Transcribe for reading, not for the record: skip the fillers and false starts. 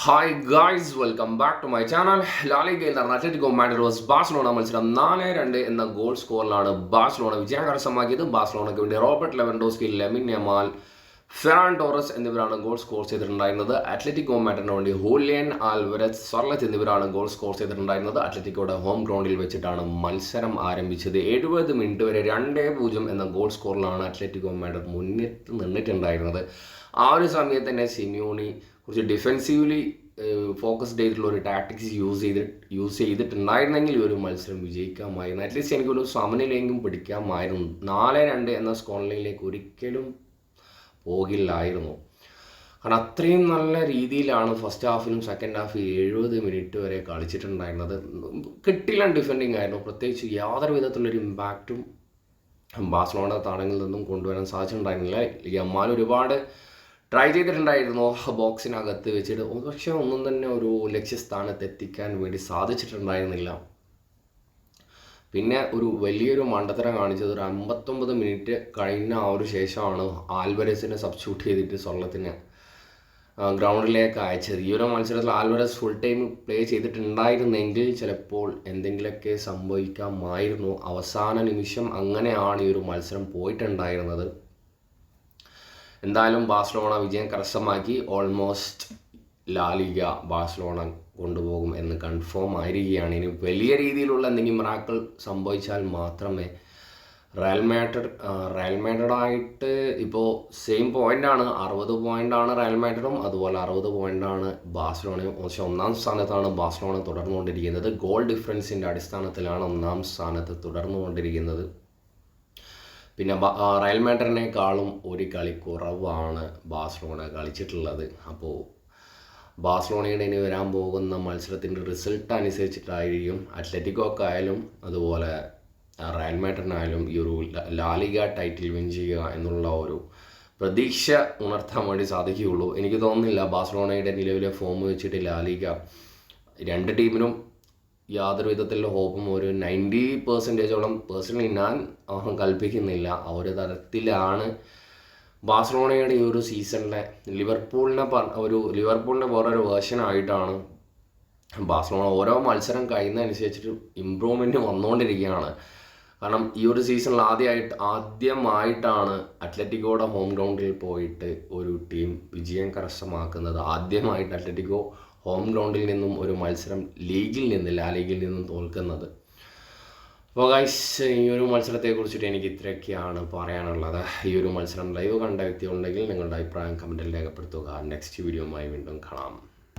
Hi guys, welcome back to my channel. ലാലിഗയിൽ നടന്ന Atletico Madrid versus Barcelona മത്സരം 4-2 എന്ന ഗോൾ സ്കോറിലാണ് ബാഴ്സലോണ വിജയം കരസ്ഥമാക്കിയത്. ബാഴ്സലോണയ്ക്ക് വേണ്ടി Robert Lewandowski, Lamine Yamal, Ferran Torres എന്നിവരാണ് ഗോൾ സ്കോർ ചെയ്തിട്ടുണ്ടായിരുന്നത്. അത്ലറ്റിക്കോ മാഡ്രിഡിന് വേണ്ടി ഹൂലിയൻ ആൽവരസ്, സർലത്ത് എന്നിവരാണ് ഗോൾ സ്കോർ ചെയ്തിട്ടുണ്ടായിരുന്നത്. അത്ലറ്റിക്കോയുടെ ഹോം ഗ്രൗണ്ടിൽ വെച്ചിട്ടാണ് മത്സരം ആരംഭിച്ചത്. 70 മിനിറ്റ് വരെ 2-0 എന്ന ഗോൾ സ്കോറിലാണ് അത്ലറ്റിക്കോ മാഡ്രിഡ് മുന്നിട്ട് നിന്നിട്ടുണ്ടായിരുന്നത്. ആ ഒരു സമയത്ത് തന്നെ സിമിയോണി കുറച്ച് ഡിഫെൻസീവ്ലി ഫോക്കസ്ഡ് ആയിട്ടുള്ള ഒരു ടാക്ടിക്സ് യൂസ് ചെയ്തിട്ടുണ്ടായിരുന്നെങ്കിൽ ഈ ഒരു മത്സരം വിജയിക്കാമായിരുന്നു. അറ്റ്ലീസ്റ്റ് എനിക്കൊരു സമനിലെങ്കിലും പിടിക്കാമായിരുന്നു. 4-2 എന്ന സ്കോർ ലൈനിലേക്ക് ഒരിക്കലും പോകില്ലായിരുന്നു. കാരണം അത്രയും നല്ല രീതിയിലാണ് ഫസ്റ്റ് ഹാഫിലും സെക്കൻഡ് ഹാഫിൽ 70 മിനിറ്റ് വരെ കളിച്ചിട്ടുണ്ടായിരുന്നത്. കിട്ടില്ല ഡിഫെൻഡിങ് ആയിരുന്നു. പ്രത്യേകിച്ച് യാതൊരു വിധത്തിലുള്ളൊരു ഇമ്പാക്റ്റും ബാഴ്സലോണ താരങ്ങളിൽ നിന്നും കൊണ്ടുവരാൻ സാധിച്ചിട്ടുണ്ടായിരുന്നില്ല. യമാൽ ഒരുപാട് ട്രൈ ചെയ്തിട്ടുണ്ടായിരുന്നു ബോക്സിനകത്ത് വെച്ചിട്ട്, പക്ഷേ ഒന്നും തന്നെ ഒരു ലക്ഷ്യസ്ഥാനത്ത് എത്തിക്കാൻ വേണ്ടി സാധിച്ചിട്ടുണ്ടായിരുന്നില്ല. പിന്നെ ഒരു വലിയൊരു മണ്ടത്തരം കാണിച്ചത് ഒരു 59 മിനിറ്റ് കഴിഞ്ഞ ആ ഒരു ശേഷമാണ് ആൽവരസിനെ സബ്സ്റ്റിറ്റ്യൂട്ട് ചെയ്തിട്ട് സൊള്ളത്തിനെ ഗ്രൗണ്ടിലേക്ക് അയച്ചത്. ഈ ഒരു മത്സരത്തിൽ ആൽവരസ് ഫുൾ ടൈം പ്ലേ ചെയ്തിട്ടുണ്ടായിരുന്നെങ്കിൽ ചിലപ്പോൾ എന്തെങ്കിലുമൊക്കെ സംഭവിക്കാമായിരുന്നു. അവസാന നിമിഷം അങ്ങനെയാണ് ഈ ഒരു മത്സരം പോയിട്ടുണ്ടായിരുന്നത്. എന്തായാലും ബാഴ്സലോണ വിജയം കരസ്ഥമാക്കി. ഓൾമോസ്റ്റ് ലാലിഗ ബാഴ്സലോണ കൊണ്ടുപോകും എന്ന് കൺഫേം ആയിരിക്കുകയാണ്. ഇനി വലിയ രീതിയിലുള്ള എന്തെങ്കിലും മിറാക്കിൾ സംഭവിച്ചാൽ മാത്രമേ റയൽ മാഡ്രിഡായിട്ട് ഇപ്പോൾ സെയിം പോയിൻ്റാണ്, 60 പോയിൻ്റാണ് റയൽ മാഡ്രിഡും, അതുപോലെ 60 പോയിൻ്റാണ് ബാഴ്സലോണയും. പക്ഷേ ഒന്നാം സ്ഥാനത്താണ് ബാഴ്സലോണ തുടർന്നുകൊണ്ടിരിക്കുന്നത്. ഗോൾ ഡിഫറൻസിൻ്റെ അടിസ്ഥാനത്തിലാണ് ഒന്നാം സ്ഥാനത്ത് തുടർന്നുകൊണ്ടിരിക്കുന്നത്. പിന്നെ റയൽ മാഡ്രിഡിനേക്കാളും ഒരു കളി കുറവാണ് ബാഴ്സലോണ കളിച്ചിട്ടുള്ളത്. അപ്പോൾ ബാഴ്സലോണയുടെ ഇനി വരാൻ പോകുന്ന മത്സരത്തിൻ്റെ റിസൾട്ട് അനുസരിച്ചിട്ടായിരിക്കും അത്ലറ്റിക്കോക്കായാലും അതുപോലെ റയൽ മാഡ്രിഡിനായാലും ഈ ഒരു ലാലിഗ ടൈറ്റിൽ വിൻ ചെയ്യുക എന്നുള്ള ഒരു പ്രതീക്ഷ ഉണർത്താൻ വേണ്ടി സാധിക്കുകയുള്ളൂ. എനിക്ക് തോന്നുന്നില്ല ബാഴ്സലോണയുടെ നിലവിലെ ഫോം വെച്ചിട്ട് ലാലിഗ രണ്ട് ടീമിനും യാതൊരു വിധത്തിലുള്ള ഹോപ്പും ഒരു 90% പേഴ്സണലി ഞാൻ കൽപ്പിക്കുന്നില്ല. ആ ഒരു തരത്തിലാണ് ബാഴ്സലോണയുടെ ഈ ഒരു സീസണിലെ ലിവർപൂളിൻ്റെ വേറൊരു വേർഷനായിട്ടാണ് ബാഴ്സലോണ ഓരോ മത്സരം കഴിയുന്നതനുസരിച്ചിട്ട് ഇമ്പ്രൂവ്മെൻറ്റ് വന്നുകൊണ്ടിരിക്കുകയാണ്. കാരണം ഈ ഒരു സീസണിൽ ആദ്യമായിട്ടാണ് അത്ലറ്റിക്കോയുടെ ഹോം ഗ്രൗണ്ടിൽ പോയിട്ട് ഒരു ടീം വിജയം കരസ്ഥമാക്കുന്നത്. ആദ്യമായിട്ട് അത്ലറ്റിക്കോ ഹോം ഗ്രൗണ്ടിൽ നിന്നും ഒരു മത്സരം ലാ ലീഗിൽ നിന്നും തോൽക്കുന്നത്. അപ്പോൾ ഗൈസ്, ഈ ഒരു മത്സരത്തെക്കുറിച്ചിട്ട് എനിക്ക് ഇത്രയൊക്കെയാണ് പറയാനുള്ളത്. ഈ ഒരു മത്സരം ലൈവ് കണ്ട വ്യക്തികളുണ്ടെങ്കിൽ നിങ്ങളുടെ അഭിപ്രായം കമൻറ്റിൽ രേഖപ്പെടുത്തുക. നെക്സ്റ്റ് വീഡിയോയുമായി വീണ്ടും കാണാം.